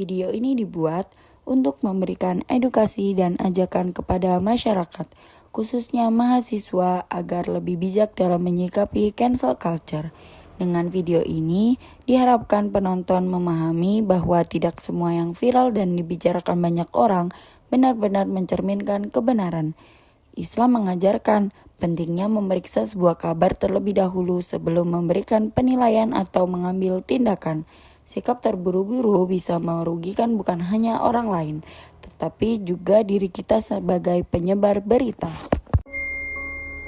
Video ini dibuat untuk memberikan edukasi dan ajakan kepada masyarakat, khususnya mahasiswa agar lebih bijak dalam menyikapi cancel culture. Dengan video ini, diharapkan penonton memahami bahwa tidak semua yang viral dan dibicarakan banyak orang benar-benar mencerminkan kebenaran. Islam mengajarkan pentingnya memeriksa sebuah kabar terlebih dahulu sebelum memberikan penilaian atau mengambil tindakan. Sikap terburu-buru bisa merugikan bukan hanya orang lain, tetapi juga diri kita sebagai penyebar berita.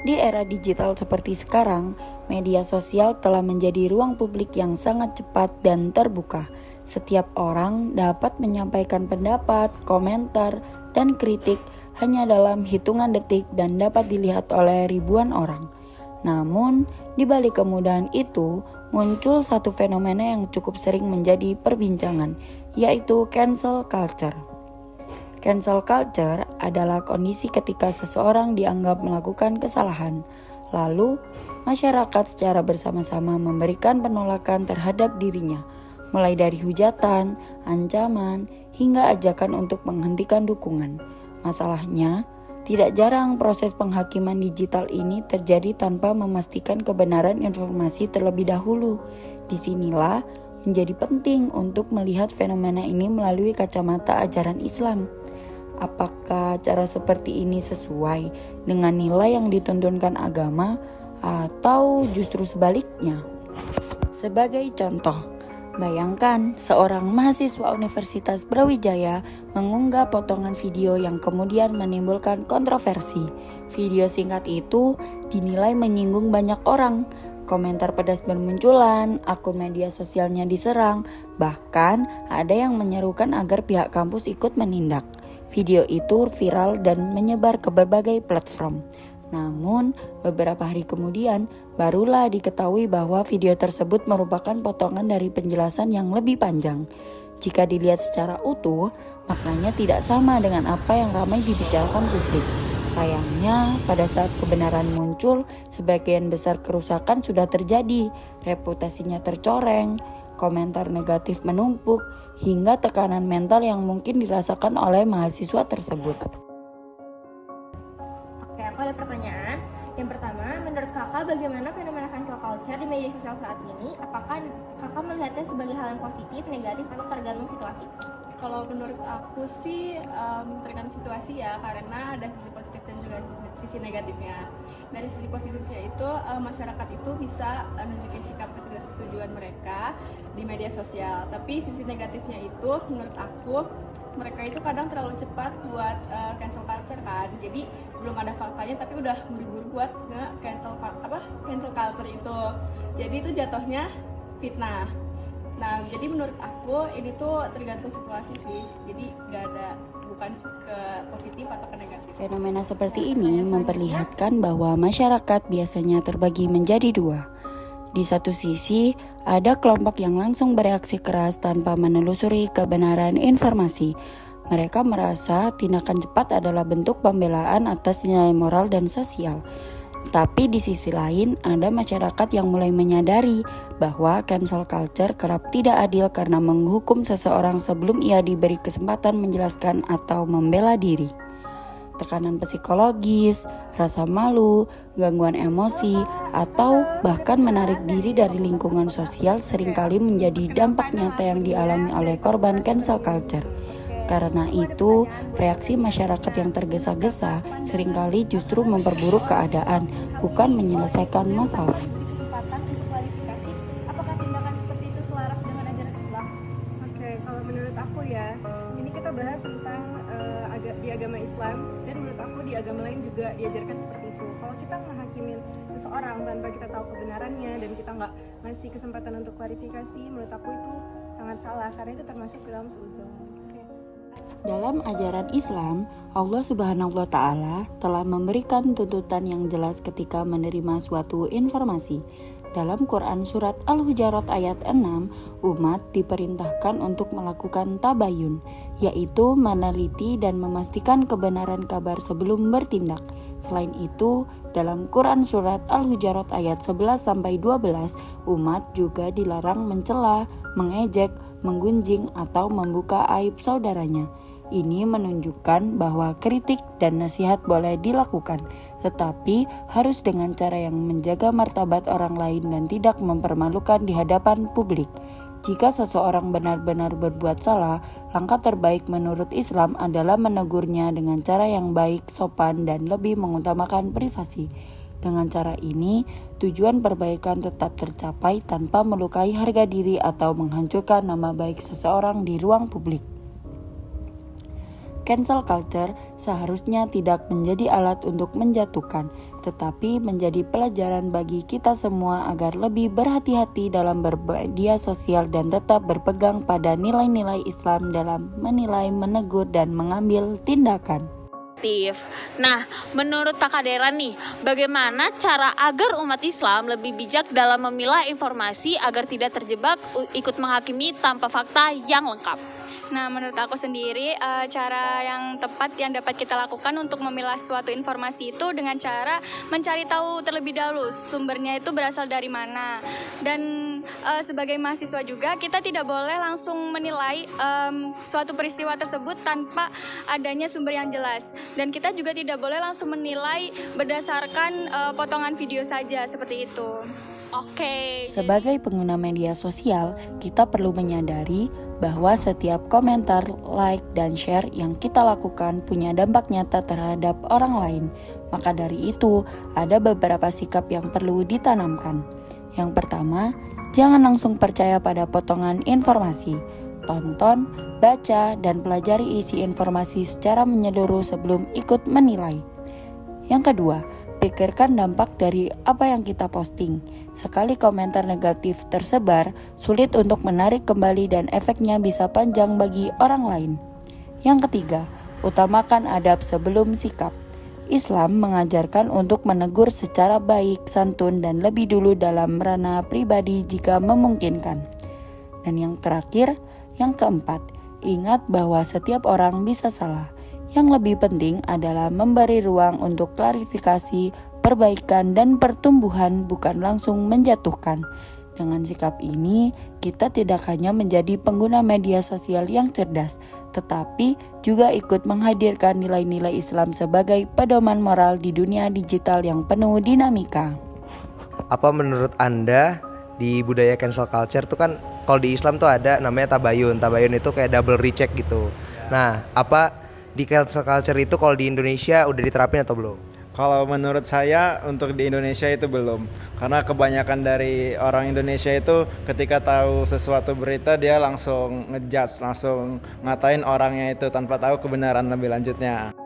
Di era digital seperti sekarang, media sosial telah menjadi ruang publik yang sangat cepat dan terbuka. Setiap orang dapat menyampaikan pendapat, komentar, dan kritik hanya dalam hitungan detik dan dapat dilihat oleh ribuan orang. Namun, di balik kemudahan itu, muncul satu fenomena yang cukup sering menjadi perbincangan, yaitu cancel culture. Cancel culture adalah kondisi ketika seseorang dianggap melakukan kesalahan, lalu masyarakat secara bersama-sama memberikan penolakan terhadap dirinya, mulai dari hujatan, ancaman, hingga ajakan untuk menghentikan dukungan. Masalahnya, tidak jarang proses penghakiman digital ini terjadi tanpa memastikan kebenaran informasi terlebih dahulu. Disinilah menjadi penting untuk melihat fenomena ini melalui kacamata ajaran Islam. Apakah cara seperti ini sesuai dengan nilai yang dituntunkan agama atau justru sebaliknya? Sebagai contoh, bayangkan seorang mahasiswa Universitas Brawijaya mengunggah potongan video yang kemudian menimbulkan kontroversi. Video singkat itu dinilai menyinggung banyak orang. Komentar pedas bermunculan, akun media sosialnya diserang, bahkan ada yang menyerukan agar pihak kampus ikut menindak. Video itu viral dan menyebar ke berbagai platform. Namun, beberapa hari kemudian, barulah diketahui bahwa video tersebut merupakan potongan dari penjelasan yang lebih panjang. Jika dilihat secara utuh, maknanya tidak sama dengan apa yang ramai dibicarakan publik. Sayangnya, pada saat kebenaran muncul, sebagian besar kerusakan sudah terjadi, reputasinya tercoreng, komentar negatif menumpuk, hingga tekanan mental yang mungkin dirasakan oleh mahasiswa tersebut. Oke, aku ada pertanyaan. Yang pertama, menurut kakak bagaimana fenomena cancel culture di media sosial saat ini? Apakah kakak melihatnya sebagai hal yang positif, negatif, atau tergantung situasi? Kalau menurut aku sih tergantung situasi ya, karena ada sisi positif dan juga sisi negatifnya. Dari sisi positifnya itu masyarakat itu bisa nunjukin sikap ketidaksetujuan mereka di media sosial. Tapi sisi negatifnya itu menurut aku mereka itu kadang terlalu cepat buat cancel culture kan. Jadi belum ada faktanya tapi udah buru-buru buat cancel culture itu. Jadi itu jatuhnya fitnah. Nah, jadi menurut aku ini tuh tergantung situasi sih. Jadi bukan ke positif atau ke negatif. Fenomena seperti ini memperlihatkan bahwa masyarakat biasanya terbagi menjadi dua. Di satu sisi, ada kelompok yang langsung bereaksi keras tanpa menelusuri kebenaran informasi. Mereka merasa tindakan cepat adalah bentuk pembelaan atas nilai moral dan sosial. Tapi di sisi lain, ada masyarakat yang mulai menyadari bahwa cancel culture kerap tidak adil karena menghukum seseorang sebelum ia diberi kesempatan menjelaskan atau membela diri. Tekanan psikologis, rasa malu, gangguan emosi, atau bahkan menarik diri dari lingkungan sosial seringkali menjadi dampak nyata yang dialami oleh korban cancel culture. Karena itu, reaksi masyarakat yang tergesa-gesa seringkali justru memperburuk keadaan, bukan menyelesaikan masalah. Kesempatan untuk klarifikasi, apakah tindakan seperti itu selaras dengan ajaran Islam? Oke, kalau menurut aku ya, ini kita bahas tentang di agama Islam, dan menurut aku di agama lain juga diajarkan seperti itu. Kalau kita ngehakimin seseorang tanpa kita tahu kebenarannya dan kita nggak ngasih kesempatan untuk klarifikasi, menurut aku itu sangat salah karena itu termasuk ke dalam suudzon. Dalam ajaran Islam, Allah Subhanahu wa Ta'ala telah memberikan tuntutan yang jelas ketika menerima suatu informasi. Dalam Quran Surat Al-Hujarat ayat 6, umat diperintahkan untuk melakukan tabayun, yaitu meneliti dan memastikan kebenaran kabar sebelum bertindak. Selain itu, dalam Quran Surat Al-Hujurat ayat 11-12, umat juga dilarang mencela, mengejek, menggunjing, atau membuka aib saudaranya. Ini menunjukkan bahwa kritik dan nasihat boleh dilakukan, tetapi harus dengan cara yang menjaga martabat orang lain dan tidak mempermalukan di hadapan publik. Jika seseorang benar-benar berbuat salah, langkah terbaik menurut Islam adalah menegurnya dengan cara yang baik, sopan, dan lebih mengutamakan privasi. Dengan cara ini, tujuan perbaikan tetap tercapai tanpa melukai harga diri atau menghancurkan nama baik seseorang di ruang publik. Cancel culture seharusnya tidak menjadi alat untuk menjatuhkan, tetapi menjadi pelajaran bagi kita semua agar lebih berhati-hati dalam bermedia sosial dan tetap berpegang pada nilai-nilai Islam dalam menilai, menegur, dan mengambil tindakan. Nah, menurut Kakak Dera nih, bagaimana cara agar umat Islam lebih bijak dalam memilah informasi agar tidak terjebak ikut menghakimi tanpa fakta yang lengkap? Nah, menurut aku sendiri, cara yang tepat yang dapat kita lakukan untuk memilah suatu informasi itu dengan cara mencari tahu terlebih dahulu sumbernya itu berasal dari mana. Dan sebagai mahasiswa juga, kita tidak boleh langsung menilai suatu peristiwa tersebut tanpa adanya sumber yang jelas. Dan kita juga tidak boleh langsung menilai berdasarkan potongan video saja, seperti itu. Oke. Sebagai pengguna media sosial, kita perlu menyadari bahwa setiap komentar, like, dan share yang kita lakukan punya dampak nyata terhadap orang lain. Maka dari itu, ada beberapa sikap yang perlu ditanamkan. Yang pertama, jangan langsung percaya pada potongan informasi. Tonton, baca, dan pelajari isi informasi secara menyeluruh sebelum ikut menilai. Yang kedua, pikirkan dampak dari apa yang kita posting. Sekali komentar negatif tersebar, sulit untuk menarik kembali dan efeknya bisa panjang bagi orang lain. Yang ketiga, utamakan adab sebelum sikap. Islam mengajarkan untuk menegur secara baik, santun, dan lebih dulu dalam ranah pribadi jika memungkinkan. Dan yang terakhir, yang keempat, ingat bahwa setiap orang bisa salah. Yang lebih penting adalah memberi ruang untuk klarifikasi, perbaikan, dan pertumbuhan, bukan langsung menjatuhkan. Dengan sikap ini, kita tidak hanya menjadi pengguna media sosial yang cerdas, tetapi juga ikut menghadirkan nilai-nilai Islam sebagai pedoman moral di dunia digital yang penuh dinamika. Apa menurut Anda di budaya cancel culture tuh kan kalau di Islam tuh ada namanya tabayun. Tabayun itu kayak double recheck gitu. Nah, apa di cancel culture itu kalau di Indonesia udah diterapin atau belum? Kalau menurut saya untuk di Indonesia itu belum. Karena kebanyakan dari orang Indonesia itu ketika tahu sesuatu berita dia langsung ngejudge, langsung ngatain orangnya itu tanpa tahu kebenaran lebih lanjutnya.